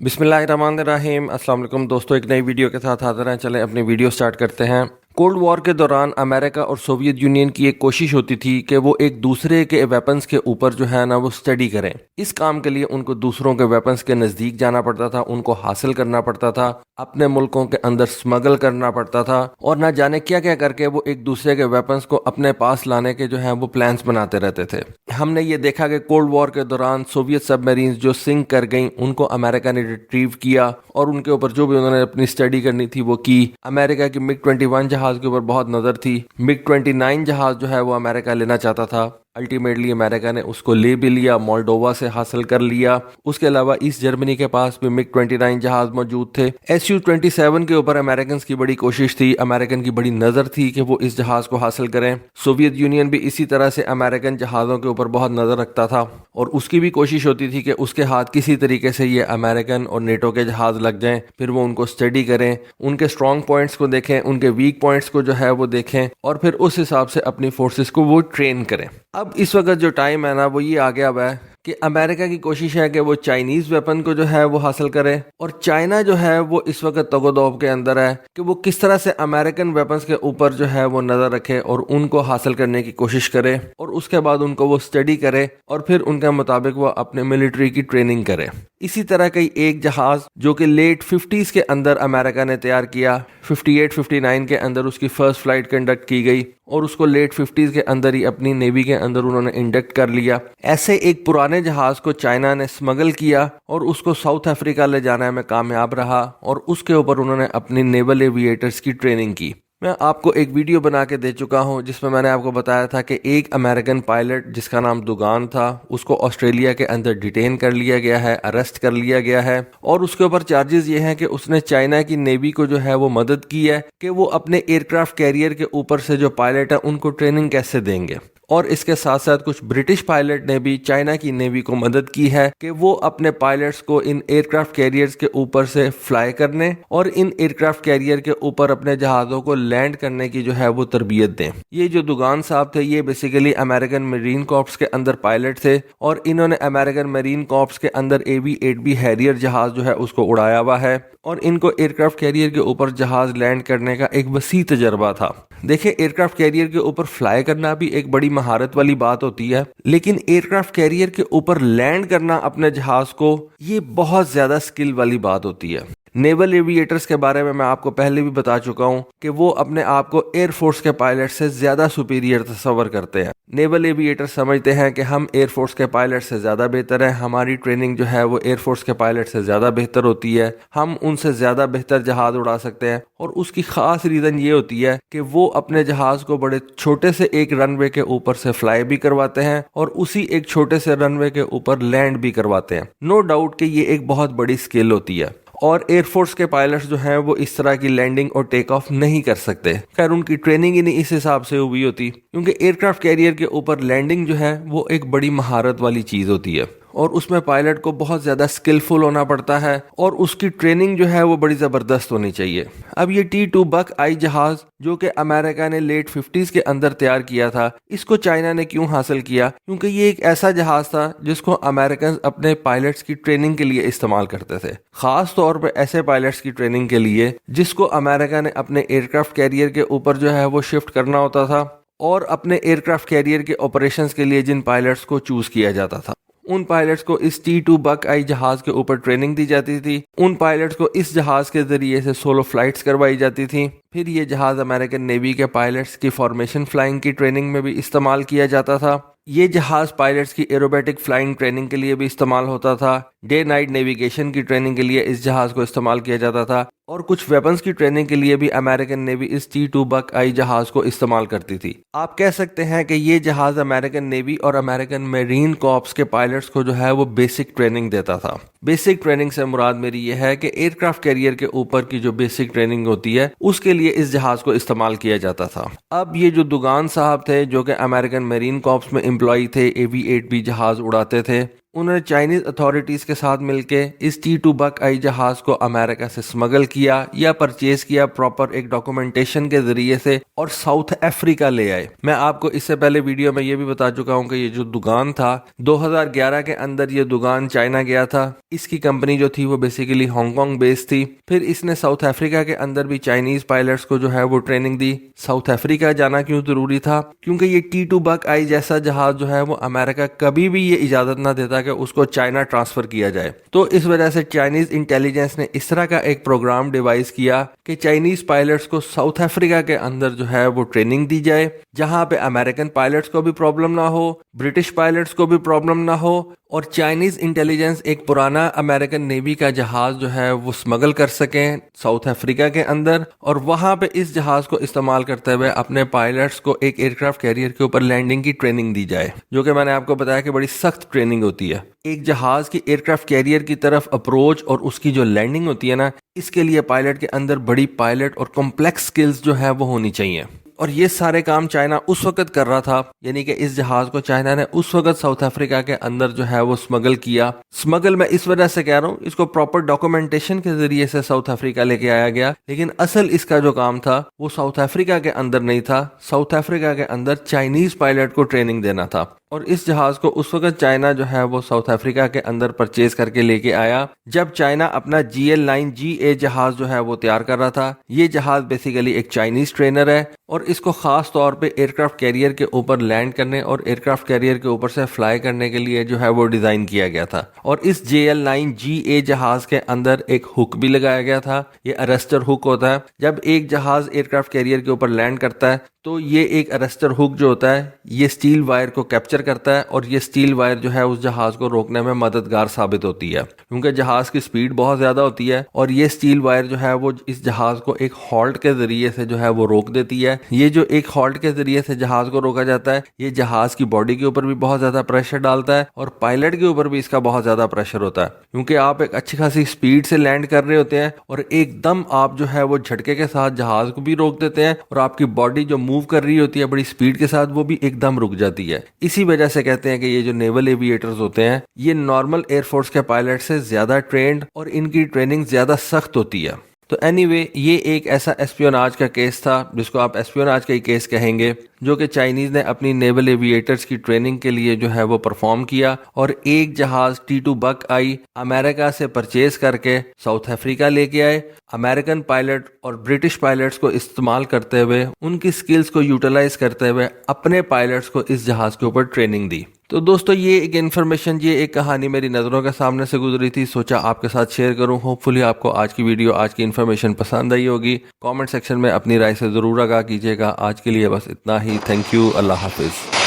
बिस्मिल्लाहिर्रहमानिर्रहीम। अस्सलाम वालेकुम दोस्तों, एक नई वीडियो के साथ हाजिर हैं। चलें अपनी वीडियो स्टार्ट करते हैं। कोल्ड वॉर के दौरान अमेरिका और सोवियत यूनियन की एक कोशिश होती थी कि वो एक दूसरे के वेपन्स के ऊपर जो है ना वो स्टडी करें। इस काम के लिए उनको दूसरों के वेपन्स के नज़दीक जाना पड़ता था, उनको हासिल करना पड़ता था, अपने मुल्कों के अंदर स्मगल करना पड़ता था और ना जाने क्या क्या करके वो एक दूसरे के वेपन्स को अपने पास लाने के जो है वो प्लान्स बनाते रहते थे। हमने ये देखा कि कोल्ड वॉर के दौरान सोवियत सबमरीन्स जो सिंक कर गई उनको अमेरिका ने रिट्रीव किया और उनके ऊपर जो भी उन्होंने अपनी स्टडी करनी थी वो की। अमेरिका की MiG-21 जहाज के ऊपर बहुत नजर थी। MiG-29 जहाज जो है वो अमेरिका लेना चाहता था। अल्टीमेटली अमेरिका ने उसको ले भी लिया, मोल्डोवा से हासिल कर लिया। उसके अलावा ईस्ट जर्मनी के पास भी MiG-29 जहाज मौजूद थे। Su-27 के ऊपर अमेरिकन की बड़ी कोशिश थी, अमेरिकन की बड़ी नजर थी कि वो इस जहाज को हासिल करें। सोवियत यूनियन भी इसी तरह से अमेरिकन जहाजों के ऊपर बहुत नजर रखता था और उसकी भी कोशिश होती थी कि उसके हाथ किसी तरीके से ये अमेरिकन और नेटो के जहाज लग जाएं, फिर वो उनको स्टडी करें, उनके स्ट्रॉन्ग पॉइंट्स को देखें, उनके वीक पॉइंट्स को जो है वो देखें और फिर उस हिसाब से अपनी फोर्सेस को वो ट्रेन करें। अब इस वक्त जो टाइम है ना वो ये आ गया हुआ है कि अमेरिका की कोशिश है कि वो चाइनीज वेपन को जो है वो हासिल करे और चाइना जो है वो इस वक्त तगोदोब के अंदर है कि वो किस तरह से अमेरिकन वेपन्स के ऊपर जो है वो नजर रखे और उनको हासिल करने की कोशिश करे और उसके बाद उनको वो स्टडी करे और फिर उनके मुताबिक वो अपने मिलिट्री की ट्रेनिंग करे। इसी तरह का एक जहाज जो कि लेट 50s के अंदर अमेरिका ने तैयार किया, 58-59 के अंदर उसकी फर्स्ट फ्लाइट कंडक्ट की गई और उसको लेट 50s के अंदर ही अपनी नेवी के अंदर उन्होंने इंडक्ट कर लिया। ऐसे एक पुराने जहाज को चाइना ने स्मगल किया और उसको साउथ अफ्रीका ले जाने में कामयाब रहा और उसके ऊपर उन्होंने अपनी नेवल एविएटर्स की ट्रेनिंग की। मैं आपको एक वीडियो बना के दे चुका हूं जिसमें मैंने आपको बताया था कि एक अमेरिकन पायलट जिसका नाम दुगान था उसको ऑस्ट्रेलिया के अंदर डिटेन कर लिया गया है, अरेस्ट कर लिया गया है और उसके ऊपर चार्जेस ये हैं कि उसने चाइना की नेवी को जो है वो मदद की है कि वो अपने एयरक्राफ्ट कैरियर के ऊपर से जो पायलट है उनको ट्रेनिंग कैसे देंगे। और इसके साथ साथ कुछ ब्रिटिश पायलट ने भी चाइना की नेवी को मदद की है कि वो अपने पायलट्स को इन एयरक्राफ्ट कैरियर्स के ऊपर से फ्लाई करने और इन एयरक्राफ्ट कैरियर के ऊपर अपने जहाज़ों को लैंड करने की जो है वो तरबियत दें। ये जो दुगान साहब थे ये बेसिकली अमेरिकन मरीन कॉर्प्स के अंदर पायलट थे और इन्होंने अमेरिकन मरीन कॉर्प्स के अंदर AV-8B हैरियर जहाज जो है उसको उड़ाया हुआ है और इनको एयरक्राफ्ट कैरियर के ऊपर जहाज लैंड करने का एक वसी तजर्बा था। देखिए, एयरक्राफ्ट कैरियर के ऊपर फ्लाई करना भी एक बड़ी महारत वाली बात होती है, लेकिन एयरक्राफ्ट कैरियर के ऊपर लैंड करना अपने जहाज को ये बहुत ज्यादा स्किल वाली बात होती है। नेवल एविएटर्स के बारे में मैं आपको पहले भी बता चुका हूं कि वो अपने आप को एयरफोर्स के पायलट से ज्यादा सुपीरियर तस्वर करते हैं। नेवल एविएटर समझते हैं कि हम एयरफोर्स के पायलट से ज्यादा बेहतर हैं, हमारी ट्रेनिंग जो है वो एयरफोर्स के पायलट से ज्यादा बेहतर होती है, हम उनसे ज्यादा बेहतर जहाज उड़ा सकते हैं और उसकी खास रीजन ये होती है कि वो अपने जहाज को बड़े छोटे से एक रनवे के ऊपर से फ्लाई भी करवाते हैं और उसी एक छोटे से रनवे के ऊपर लैंड भी करवाते हैं। नो डाउट कि ये एक बहुत बड़ी स्किल होती है और एयरफोर्स के पायलट्स जो हैं वो इस तरह की लैंडिंग और टेक ऑफ नहीं कर सकते। खैर, उनकी ट्रेनिंग ही नहीं इस हिसाब से हुई होती क्योंकि एयरक्राफ्ट कैरियर के ऊपर लैंडिंग जो है वो एक बड़ी महारत वाली चीज होती है और उसमें पायलट को बहुत ज्यादा स्किलफुल होना पड़ता है और उसकी ट्रेनिंग जो है वो बड़ी जबरदस्त होनी चाहिए। अब ये T-2 बक-आई जहाज जो कि अमेरिका ने लेट 50s के अंदर तैयार किया था, इसको चाइना ने क्यों हासिल किया? क्योंकि ये एक ऐसा जहाज था जिसको अमेरिकन अपने पायलट्स की ट्रेनिंग के लिए इस्तेमाल करते थे, खास तौर पर ऐसे पायलट्स की ट्रेनिंग के लिए जिसको अमेरिका ने अपने एयरक्राफ्ट कैरियर के ऊपर जो है वो शिफ्ट करना होता था और अपने एयरक्राफ्ट कैरियर के ऑपरेशंस के लिए जिन पायलट्स को चूज किया जाता था उन पायलट्स को इस T-2 बक-आई जहाज के ऊपर ट्रेनिंग दी जाती थी। उन पायलट्स को इस जहाज के जरिए से सोलो फ्लाइट्स करवाई जाती थी। फिर ये जहाज अमेरिकन नेवी के पायलट्स की फॉर्मेशन फ्लाइंग की ट्रेनिंग में भी इस्तेमाल किया जाता था। ये जहाज पायलट्स की एरोबेटिक फ्लाइंग ट्रेनिंग के लिए भी इस्तेमाल होता था। डे नाइट नेविगेशन की ट्रेनिंग के लिए इस जहाज को इस्तेमाल किया जाता था और कुछ वेपन्स की ट्रेनिंग के लिए भी अमेरिकन नेवी इस T-2 बक-आई जहाज को इस्तेमाल करती थी। आप कह सकते हैं कि ये जहाज अमेरिकन नेवी और अमेरिकन मेरीन कॉर्प्स के पायलट्स को जो है वो बेसिक ट्रेनिंग देता था। बेसिक ट्रेनिंग से मुराद मेरी ये है कि एयरक्राफ्ट कैरियर के ऊपर की जो बेसिक ट्रेनिंग होती है उसके लिए इस जहाज को इस्तेमाल किया जाता था। अब ये जो दुगान साहब थे जो कि अमेरिकन मेरीन कॉर्प्स में एम्प्लॉई थे, AV-8B जहाज उड़ाते थे, انہوں نے چائنیز اتھارٹیز کے ساتھ مل کے اس T2 بک آئی جہاز کو امریکہ سے اسمگل کیا یا پرچیز کیا پراپر ایک ڈاکومنٹیشن کے ذریعے سے اور ساؤتھ افریقہ لے آئے۔ میں آپ کو اس سے پہلے ویڈیو میں یہ بھی بتا چکا ہوں کہ یہ جو دکان تھا 2011 کے اندر یہ دکان چائنا گیا تھا۔ اس کی کمپنی جو تھی وہ بیسیکلی ہانگ کانگ بیس تھی۔ پھر اس نے ساؤتھ افریقہ کے اندر بھی چائنیز پائلٹس کو جو ہے وہ ٹریننگ دی۔ ساؤتھ افریقہ جانا کیوں ضروری تھا؟ کیونکہ یہ T2 بک آئی جیسا جہاز جو ہے وہ امریکہ کبھی بھی یہ اجازت نہ دیتا کہ اس کو چائنا ٹرانسفر کیا جائے۔ تو اس وجہ سے چائنیز انٹیلیجنس نے اس طرح کا ایک پروگرام ڈیوائز کیا کہ چائنیز پائلٹس کو ساؤتھ افریقہ کے اندر جو ہے وہ ٹریننگ دی جائے، جہاں پہ امریکن پائلٹس کو بھی پرابلم نہ ہو، برٹش پائلٹس کو بھی پرابلم نہ ہو، اور چائنیز انٹیلیجنس ایک پرانا امریکن نیوی کا جہاز جو ہے وہ اسمگل کر سکیں ساؤتھ افریقہ کے اندر، اور وہاں پہ اس جہاز کو استعمال کرتے ہوئے اپنے پائلٹس کو ایک ایئر کرافٹ کیریئر کے اوپر لینڈنگ کی ٹریننگ دی جائے، جو کہ میں نے آپ کو بتایا کہ بڑی سخت ٹریننگ ہوتی ہے۔ ایک جہاز کی ایئر کرافٹ کیریئر کی طرف اپروچ اور اس کی جو لینڈنگ ہوتی ہے نا، اس کے لیے پائلٹ کے اندر بڑی پائلٹ اور کمپلیکس سکلز جو ہے وہ ہونی چاہیے، اور یہ سارے کام چائنا اس وقت کر رہا تھا، یعنی کہ اس جہاز کو چائنا نے اس وقت ساؤتھ افریقہ کے اندر جو ہے وہ اسمگل کیا۔ اسمگل میں اس وجہ سے کہہ رہا ہوں، اس کو پراپر ڈاکومنٹیشن کے ذریعے سے ساؤتھ افریقہ لے کے آیا گیا، لیکن اصل اس کا جو کام تھا وہ ساؤتھ افریقہ کے اندر نہیں تھا، ساؤتھ افریقہ کے اندر چائنیز پائلٹ کو ٹریننگ دینا تھا۔ اور اس جہاز کو اس وقت چائنا جو ہے وہ ساؤتھ افریقہ کے اندر پرچیز کر کے لے کے آیا جب چائنا اپنا GL9GA جہاز جو ہے وہ تیار کر رہا تھا۔ یہ جہاز بیسیکلی ایک چائنیز ٹرینر ہے، اور اس کو خاص طور پہ ایئر کرافٹ کیریئر کے اوپر لینڈ کرنے اور ایئر کرافٹ کیریئر کے اوپر سے فلائی کرنے کے لیے جو ہے وہ ڈیزائن کیا گیا تھا۔ اور اس GL9GA جہاز کے اندر ایک ہک بھی لگایا گیا تھا، یہ ارسٹر ہک ہوتا ہے۔ جب ایک جہاز ایئر کرافٹ کیریئر کے اوپر لینڈ کرتا ہے تو یہ ایک ارسٹر ہک جو ہوتا ہے یہ سٹیل وائر کو کیپچر کرتا ہے، اور یہ سٹیل وائر جو ہے اس جہاز کو روکنے میں مددگار ثابت ہوتی ہے، کیونکہ جہاز کی سپیڈ بہت زیادہ ہوتی ہے، اور یہ سٹیل وائر جو ہے وہ اس جہاز کو ایک ہالٹ کے ذریعے سے جو ہے وہ روک دیتی ہے۔ یہ جو ایک ہالٹ کے ذریعے سے جہاز کو روکا جاتا ہے، یہ جہاز کی باڈی کے اوپر بھی بہت زیادہ پریشر ڈالتا ہے، اور پائلٹ کے اوپر بھی اس کا بہت زیادہ پریشر ہوتا ہے، کیونکہ آپ ایک اچھی خاصی سپیڈ سے لینڈ کر رہے ہوتے ہیں، اور ایک دم آپ جو ہے وہ جھٹکے کے ساتھ جہاز کو بھی روک دیتے ہیں، اور آپ کی باڈی جو موو کر رہی ہوتی ہے بڑی سپیڈ کے ساتھ وہ بھی ایک دم رک جاتی ہے۔ اسی وجہ سے کہتے ہیں کہ یہ جو نیول ایویٹرز ہوتے ہیں یہ نارمل ایئر فورس کے پائلٹ سے زیادہ ٹرینڈ اور ان کی ٹریننگ زیادہ سخت ہوتی ہے۔ تو اینی وے یہ ایک ایسا ایسپیوناج کا کیس تھا جس کو آپ ایسپیوناج کا ہی کیس کہیں گے، جو کہ چائنیز نے اپنی نیول ایویٹرز کی ٹریننگ کے لیے جو ہے وہ پرفارم کیا، اور ایک جہاز T2 بک آئی امریکہ سے پرچیز کر کے ساؤتھ افریقہ لے کے آئے، امریکن پائلٹ اور برٹش پائلٹس کو استعمال کرتے ہوئے ان کی سکلز کو یوٹیلائز کرتے ہوئے اپنے پائلٹس کو اس جہاز کے اوپر ٹریننگ دی۔ تو دوستو یہ ایک انفارمیشن، یہ ایک کہانی میری نظروں کے سامنے سے گزری تھی، سوچا آپ کے ساتھ شیئر کروں۔ ہوپ فلی آپ کو آج کی ویڈیو، آج کی انفارمیشن پسند آئی ہوگی۔ کامنٹ سیکشن میں اپنی رائے سے ضرور آگاہ کیجیے گا۔ آج کے لیے بس اتنا ہی، تھینک یو، اللہ حافظ۔